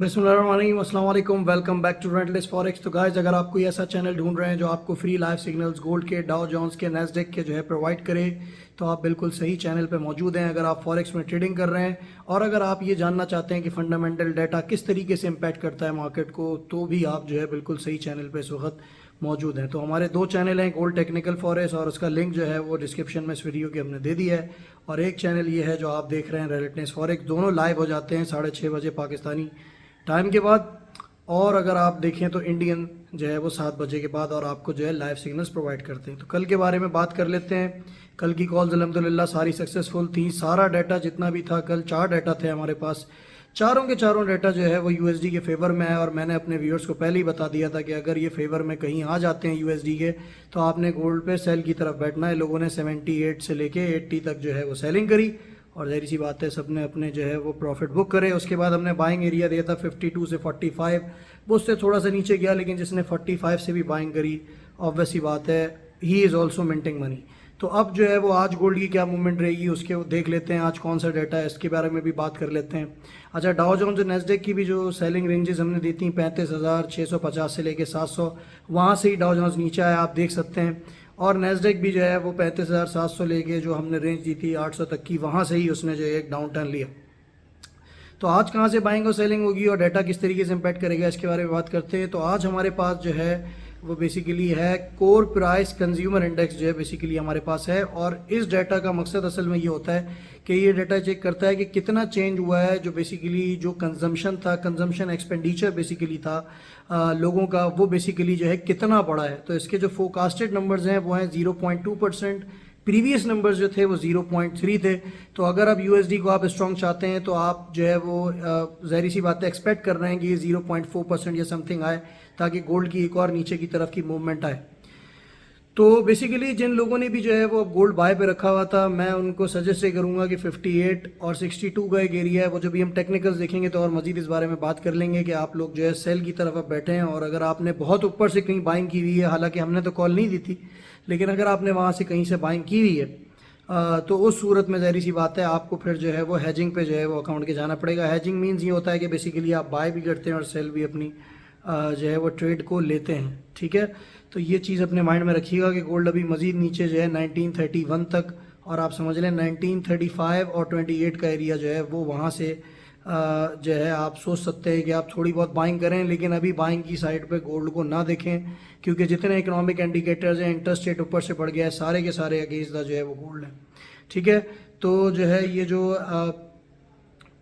अस्सलाम वालेकुम, welcome back to रेंटलेस forex. तो गाइस, अगर आप कोई ऐसा चैनल ढूंढ रहे हैं जो आपको फ्री लाइव सिग्नल्स गोल्ड के, डाउ जोन्स के, नैस्डैक के जो है प्रोवाइड करे, तो आप बिल्कुल सही चैनल पे मौजूद हैं। अगर आप फॉरेक्स में ट्रेडिंग कर रहे हैं और अगर आप ये जानना चाहते हैं कि फंडामेंटल डाटा किस तरीके से इम्पैक्ट करता है मार्केट को, तो भी आप जो है बिल्कुल सही चैनल पे इस वक्त मौजूद हैं। तो हमारे दो चैनल हैं, गोल्ड टेक्निकल फॉरेक्स, और उसका लिंक जो है वो डिस्क्रिप्शन में इस वीडियो के हमने दे दिया है। और एक चैनल ये है जो आप देख रहे हैं, रेंटलेस फॉरेक्स। दोनों लाइव हो जाते हैं 6:30 बजे पाकिस्तानी टाइम के बाद, और अगर आप देखें तो इंडियन जो है वो 7 बजे के बाद, और आपको जो है लाइव सिग्नल्स प्रोवाइड करते हैं। तो कल के बारे में बात कर लेते हैं। कल की कॉल्स अल्हम्दुलिल्लाह सारी सक्सेसफुल थी। सारा डाटा जितना भी था, कल 4 डाटा थे हमारे पास, चारों के चारों डाटा जो है वो यूएसडी के फेवर में है। और मैंने अपने व्यूअर्स को पहले ही बता दिया था कि अगर ये फेवर में कहीं आ जाते हैं यूएसडी के, तो आपने गोल्ड पे सेल की तरफ बैठना है। लोगों ने 78 से लेके 80 तक जो है वो सेलिंग करी, और ज़ाहिर सी बात है सबने अपने जो है वो प्रॉफिट बुक करे। उसके बाद हमने बाइंग एरिया दिया था 52 से 45, वो उससे थोड़ा सा नीचे गया, लेकिन जिसने 45 से भी बाइंग करी, ऑब्वियस सी बात है, he is also minting money. तो अब जो है वो आज गोल्ड की क्या मूवमेंट रहेगी उसके देख लेते हैं। आज कौन सा डाटा है इसके बारे में भी बात कर लेते हैं। अच्छा, डाउ जोन्स और नैस्डैक की भी जो सेलिंग रेंजेस हमने दी थी 35,650 से लेके 700, वहाँ से ही डाउ जोन्स नीचे आया, आप देख सकते हैं। और नैस्डैक भी जो है वो 35,700 लेके जो हमने रेंज दी थी 800 तक की, वहाँ से ही उसने जो एक डाउन टर्न लिया। तो आज कहाँ से बाइंग और सेलिंग होगी और डाटा किस तरीके से इम्पैक्ट करेगा, इसके बारे में बात करते हैं। तो आज हमारे पास जो है वो बेसिकली है कोर प्राइस कंज्यूमर इंडेक्स, जो है बेसिकली हमारे पास है। और इस डाटा का मकसद असल में ये होता है कि ये डाटा चेक करता है कि कितना चेंज हुआ है, जो बेसिकली जो कंजम्पशन था, कंजम्पशन एक्सपेंडिचर बेसिकली था लोगों का, वो बेसिकली जो है कितना बढ़ा है। तो इसके जो फोरकास्टेड नंबर्स हैं वो हैं 0.2%। प्रीवियस नंबर्स जो थे वो 0.3 थे। तो अगर अब यूएसडी को आप स्ट्रॉन्ग चाहते हैं, तो आप जो है वो ज़ाहिर सी बात है एक्सपेक्ट कर रहे हैं कि ये 0.4% या समथिंग आए, ताकि गोल्ड की एक और नीचे की तरफ की मूवमेंट आए। तो बेसिकली जिन लोगों ने भी जो है वो गोल्ड बाय पे रखा हुआ था, मैं उनको सजेस्ट ये करूंगा कि 58 और 62 का एक एरिया है, वो जो भी हम टेक्निकल्स देखेंगे तो और मजीद इस बारे में बात कर लेंगे कि आप लोग जो है सेल की तरफ अब बैठे हैं। और अगर आपने बहुत ऊपर से कहीं बाइंग की हुई है, हालांकि हमने तो कॉल नहीं दी थी, लेकिन अगर आपने वहाँ से कहीं से बाइंग की हुई है तो उस सूरत में ज़ाहिर सी बात है आपको फिर जो है वो हैजिंग पे जो है वो अकाउंट के जाना पड़ेगा। हैजिंग मीन्स ये होता है कि बेसिकली आप बाय भी करते हैं और सेल भी अपनी जो है वो ट्रेड को लेते हैं, ठीक है। तो ये चीज़ अपने माइंड में रखिएगा कि गोल्ड अभी मज़ीद नीचे जो है 1931 तक, और आप समझ लें 1935 और 28 का एरिया जो है वो वहाँ से जो है आप सोच सकते हैं कि आप थोड़ी बहुत बाइंग करें, लेकिन अभी बाइंग की साइड पे गोल्ड को ना देखें, क्योंकि जितने इकोनॉमिक इंडिकेटर्स हैं, इंटरेस्ट रेट ऊपर से बढ़ गया है, सारे के सारे अगेंस्ट द जो है वो गोल्ड है, ठीक है। तो जो है ये जो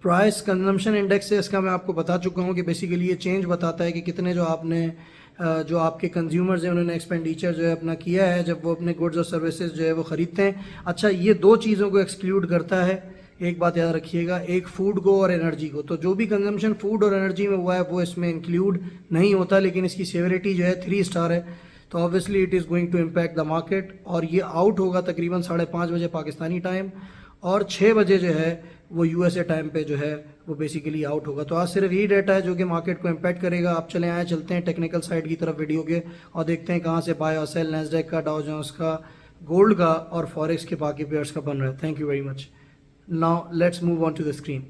प्राइस कंजम्पशन इंडेक्स है, इसका मैं आपको बता चुका हूँ कि बेसिकली ये चेंज बताता है कि कितने जो आपने जो आपके कंज्यूमर्स हैं उन्होंने एक्सपेंडिचर जो है अपना किया है जब वो अपने गुड्स और सर्विसेज जो है वो ख़रीदते हैं। अच्छा, ये दो चीज़ों को एक्सक्लूड करता है, एक बात याद रखिएगा, एक फूड को और एनर्जी को। तो जो भी कंजम्पशन फूड और एनर्जी में हुआ है वो इसमें इंक्लूड नहीं होता, लेकिन इसकी सेवरिटी जो है 3 स्टार है, तो obviously it is going to impact the market. और ये आउट होगा तकरीबन 5:30 बजे पाकिस्तानी टाइम, और 6 बजे जो है वो यूएसए टाइम पे जो है वो बेसिकली आउट होगा। तो आज सिर्फ यही डाटा है जो कि मार्केट को इम्पैक्ट करेगा। आप चलते हैं टेक्निकल साइड की तरफ वीडियो के, और देखते हैं कहाँ से बाय और सेल नैस्डैक का, डाउ जोन्स का, गोल्ड का और फॉरेक्स के बाकी पेयर्स का बन रहा है। Thank you very much. Now let's move on to the screen.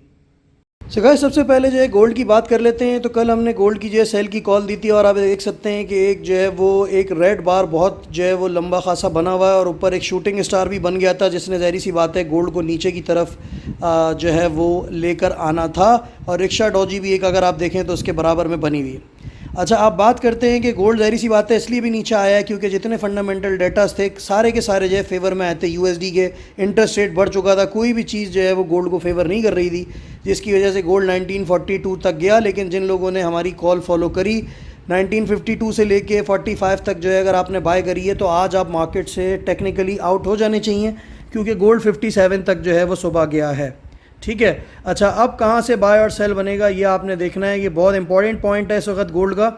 So guys, सबसे पहले जो है गोल्ड की बात कर लेते हैं। तो कल हमने गोल्ड की जो है सेल की कॉल दी थी, और आप देख सकते हैं कि एक जो है वो एक रेड बार बहुत जो है वो लंबा खासा बना हुआ है, और ऊपर एक शूटिंग स्टार भी बन गया था, जिसने ज़ाहिर सी बात है गोल्ड को नीचे की तरफ जो है वो लेकर आना था। और रिक्शा डॉजी भी एक अगर आप देखें तो उसके बराबर में बनी हुई है। अच्छा, आप बात करते हैं कि गोल्ड ज़ाहिर सी बात है इसलिए भी नीचे आया है क्योंकि जितने फंडामेंटल डेटास थे सारे के सारे जो है फेवर में आए थे। यूएसडी के इंटरेस्ट रेट बढ़ चुका था, कोई भी चीज़ जो है वो गोल्ड को फेवर नहीं कर रही थी, जिसकी वजह से गोल्ड 1942 तक गया। लेकिन जिन लोगों ने हमारी कॉल फॉलो करी 1952 से लेके 45 तक जो है अगर आपने बाय करी है, तो आज आप मार्केट से टेक्निकली आउट हो जाने चाहिए, क्योंकि गोल्ड 57 तक जो है वो सुबह गया है, ठीक है। अच्छा, अब कहाँ से बाय और सेल बनेगा ये आपने देखना है, ये बहुत इंपॉर्टेंट पॉइंट है इस वक्त गोल्ड का।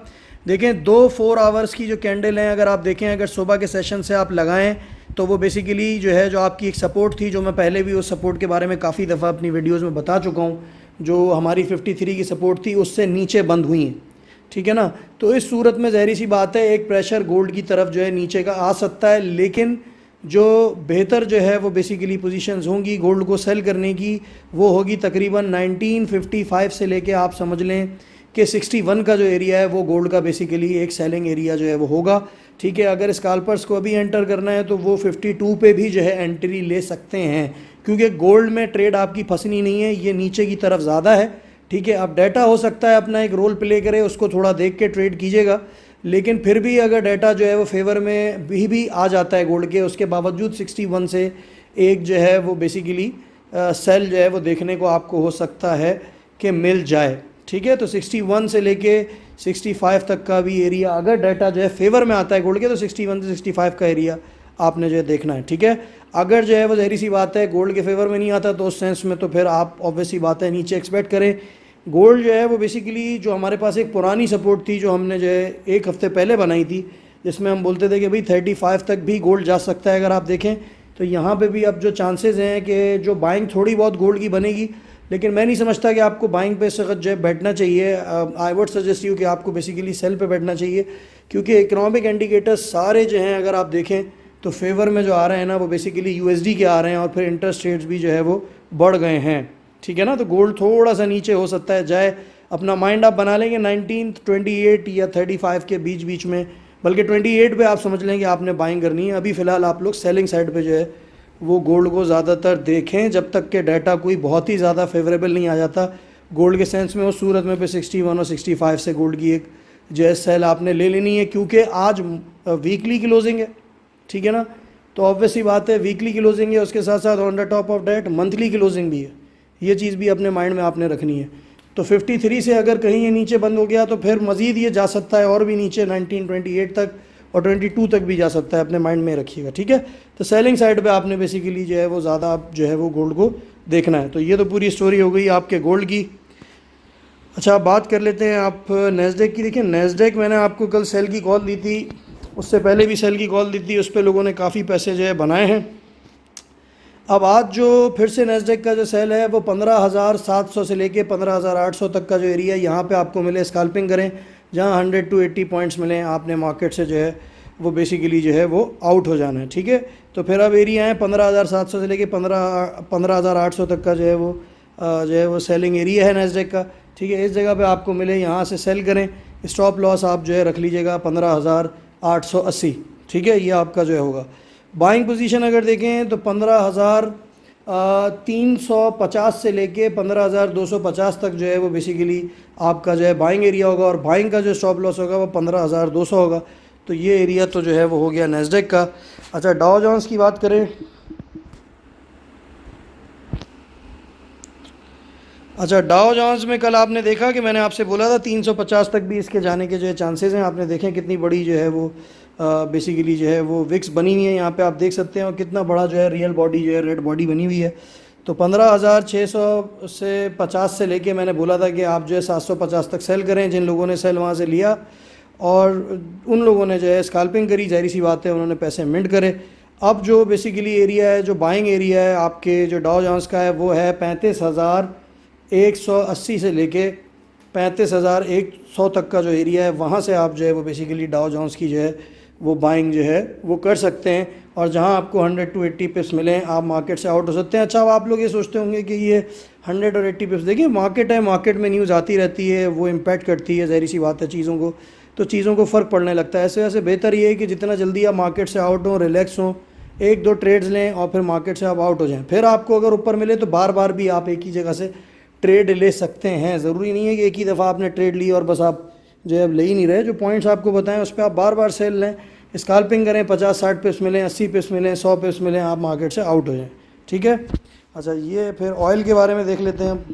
देखें, 4 आवर्स की जो कैंडल हैं, अगर आप देखें, अगर सुबह के सेशन से आप लगाएं तो वो बेसिकली जो है जो आपकी एक सपोर्ट थी, जो मैं पहले भी उस सपोर्ट के बारे में काफ़ी दफ़ा अपनी वीडियोस में बता चुका हूँ, जो हमारी 53 की सपोर्ट थी उससे नीचे बंद हुई हैं, ठीक है ना। तो इस सूरत में ज़ाहिर सी बात है एक प्रेशर गोल्ड की तरफ जो है नीचे का आ सकता है, लेकिन जो बेहतर जो है वो बेसिकली पोजीशंस होंगी गोल्ड को सेल करने की, वो होगी तकरीबन 1955 से लेके आप समझ लें कि 61 का जो एरिया है वो गोल्ड का बेसिकली एक सेलिंग एरिया जो है वो होगा। ठीक है, अगर स्कैल्पर्स को अभी एंटर करना है तो वो 52 पे भी जो है एंट्री ले सकते हैं, क्योंकि गोल्ड में ट्रेड आपकी फंसनी नहीं है, ये नीचे की तरफ ज़्यादा है। ठीक है, अब डाटा हो सकता है अपना एक रोल प्ले करे, उसको थोड़ा देख के ट्रेड कीजिएगा, लेकिन फिर भी अगर डाटा जो है वो फेवर में भी आ जाता है गोल्ड के, उसके बावजूद 61 से एक जो है वो बेसिकली सेल जो है वो देखने को आपको हो सकता है कि मिल जाए। ठीक है, तो 61 से लेके 65 तक का भी एरिया अगर डाटा जो है फेवर में आता है गोल्ड के, तो 61 से 65 का एरिया आपने जो है देखना है। ठीक है, अगर जो है वो जहरी सी बात है गोल्ड के फेवर में नहीं आता, तो उस सेंस में तो फिर आप ऑब्वियसली बात है नीचे एक्सपेक्ट करें। गोल्ड जो है वो बेसिकली जो हमारे पास एक पुरानी सपोर्ट थी जो हमने जो है एक हफ्ते पहले बनाई थी, जिसमें हम बोलते थे कि भाई 35 तक भी गोल्ड जा सकता है। अगर आप देखें तो यहाँ पे भी अब जो चांसेस हैं कि जो बाइंग थोड़ी बहुत गोल्ड की बनेगी, लेकिन मैं नहीं समझता कि आपको बाइंग पे इस वक्त जो है बैठना चाहिए। आई वुड सजेस्ट यू कि आपको बेसिकली सेल पे बैठना चाहिए, क्योंकि इकोनॉमिक इंडिकेटर्स सारे जो हैं अगर आप देखें तो फेवर में जो आ रहे हैं ना वो बेसिकली यूएसडी के आ रहे हैं, और फिर इंटरेस्ट रेट्स भी जो है वो बढ़ गए हैं। ठीक है ना, तो गोल्ड थोड़ा सा नीचे हो सकता है जाए, अपना माइंड आप बना लेंगे 19, 28 या 35 के बीच बीच में, बल्कि 28 पे आप समझ लें कि आपने बाइंग करनी है। अभी फ़िलहाल आप लोग सेलिंग साइड पे जो है वो गोल्ड को ज़्यादातर देखें, जब तक के डाटा कोई बहुत ही ज़्यादा फेवरेबल नहीं आ जाता गोल्ड के सेंस में। उस सूरत में पे 61 और 65 से गोल्ड की एक जो है सेल आपने ले लेनी है, क्योंकि आज वीकली की क्लोजिंग है। ठीक है ना, तो ऑब्वियसली बात है वीकली की क्लोजिंग है, उसके साथ साथ on the top of that monthly की क्लोजिंग भी है। ये चीज़ भी अपने माइंड में आपने रखनी है। तो 53 से अगर कहीं ये नीचे बंद हो गया तो फिर मज़ीद ये जा सकता है और भी नीचे 19, 28 तक और 22 तक भी जा सकता है, अपने माइंड में रखिएगा। ठीक है, तो सेलिंग साइड पे आपने बेसिकली जो है वो ज़्यादा जो है वो गोल्ड को देखना है। तो ये तो पूरी स्टोरी हो गई आपके गोल्ड की। अच्छा, बात कर लेते हैं आप नेस्डेक की। देखिए नेस्डेक मैंने आपको कल सेल की कॉल दी थी, उससे पहले भी सेल की कॉल दी थी, उस पर लोगों ने काफ़ी पैसे जो है बनाए हैं। अब आज जो फिर से नेस्डेक का जो सेल है वो 15,700 से लेके 15,800 तक का जो एरिया यहाँ पे आपको मिले, स्कैल्पिंग करें जहाँ 100 to 80 पॉइंट्स मिले, आपने मार्केट से जो है वो बेसिकली जो है वो आउट हो जाना है। ठीक है, तो फिर अब एरिया है 15,700 से लेके 15,800 तक का जो है वो सेलिंग एरिया है नेस्डेक का। ठीक है, इस जगह पे आपको मिले, यहाँ से सेल करें। स्टॉप लॉस आप जो है रख लीजिएगा 15,880। ठीक है, ये आपका जो है होगा। बाइंग पोजीशन अगर देखें तो 15,350 से लेके 15,250 तक जो है वो बेसिकली आपका जो है बाइंग एरिया होगा, और बाइंग का जो स्टॉप लॉस होगा वो 15,200 होगा। तो ये एरिया तो जो है वो हो गया नेस्डेक का। अच्छा, डाउ जोन्स की बात करें। अच्छा, डाउ जोन्स में कल आपने देखा कि मैंने आपसे बोला था 350 तक भी इसके जाने के जो है चांसेस हैं। आपने देखें कितनी बड़ी जो है वो बेसिकली जो है वो विक्स बनी हुई है, यहाँ पे आप देख सकते हैं, और कितना बड़ा जो है रियल बॉडी जो है रेड बॉडी बनी हुई है। तो 15,600 से 50 से लेके मैंने बोला था कि आप जो है 750 तक सेल करें। जिन लोगों ने सेल वहाँ से लिया और उन लोगों ने जो है स्कैल्पिंग करी, जाहिर सी बात है उन्होंने पैसे मिंट करे। अब जो बेसिकली एरिया है, जो बाइंग एरिया है आपके जो डाउ जोन्स का है, वो है 35,180 से लेके 35,100 तक का जो एरिया है, वहाँ से आप जो है वो बेसिकली डाउ जोन्स की जो है वो बाइंग जो है वो कर सकते हैं, और जहाँ आपको 100 to 80 पिप्स मिलें आप मार्केट से आउट हो सकते हैं। अच्छा, अब आप लोग ये सोचते होंगे कि ये 100 और 80 पिप्स, देखिए मार्केट है, मार्केट में न्यूज़ आती रहती है, वो इम्पैक्ट करती है, ज़ाहिर सी बात है चीज़ों को, तो चीज़ों को फ़र्क पड़ने लगता है। ऐसे वैसे बेहतर ये है कि जितना जल्दी आप मार्केट से आउट हों, रिलैक्स हों, 1-2 ट्रेड्स लें और फिर मार्केट से आप आउट हो जाएँ। फिर आपको अगर ऊपर मिले तो बार बार भी आप एक ही जगह से ट्रेड ले सकते हैं। ज़रूरी नहीं है कि एक ही दफ़ा आपने ट्रेड ली और बस आप जो है अब ले ही नहीं रहे। जो पॉइंट्स आपको बताएं उस पर आप बार बार सेल लें, स्कैल्पिंग करें, 50-60 पिप्स मिलें, 80 पिप्स मिलें, 100 पिप्स मिलें, आप मार्केट से आउट हो जाएं। ठीक है, अच्छा ये फिर ऑयल के बारे में देख लेते हैं।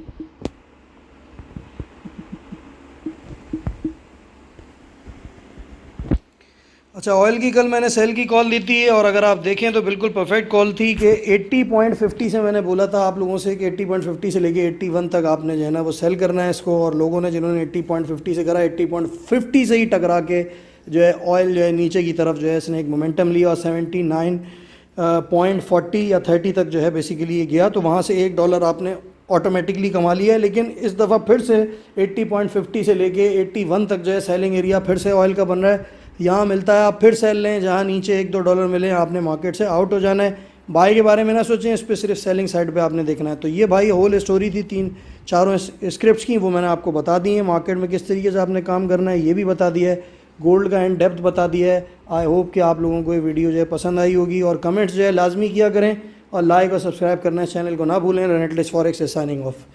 अच्छा, ऑयल की कल मैंने सेल की कॉल दी थी, और अगर आप देखें तो बिल्कुल परफेक्ट कॉल थी कि 80.50 से मैंने बोला था आप लोगों से कि 80.50 से लेके 81 तक आपने जो है ना वो सेल करना है इसको, और लोगों ने जिन्होंने 80.50 से करा 80.50 से ही टकरा के जो है ऑयल जो है नीचे की तरफ जो है इसने एक मोमेंटम लिया और 79.40 या 30 तक जो है बेसिकली ये गया, तो वहाँ से $1 आपने ऑटोमेटिकली कमा लिया है। लेकिन इस दफ़ा फिर से 80.50 से लेके 81 तक जो है सेलिंग एरिया फिर से ऑयल का बन रहा है। यहाँ मिलता है आप फिर सेल लें, जहाँ नीचे $1-2 मिले आपने मार्केट से आउट हो जाना है। बाई के बारे में ना सोचें इस पर सिर्फ सेलिंग साइड पे आपने देखना है। तो ये भाई होल स्टोरी थी 3-4 स्क्रिप्ट्स की, वो मैंने आपको बता दी है। मार्केट में किस तरीके से आपने काम करना है ये भी बता दिया है, गोल्ड का इन डेप्थ बता दिया है। आई होप कि आप लोगों को ये वीडियो जो है पसंद आई होगी, और कमेंट्स जो है लाजमी किया करें, और लाइक और सब्सक्राइब करना है चैनल को ना भूलें। रेंटलेस फॉरेक्स से साइनिंग ऑफ।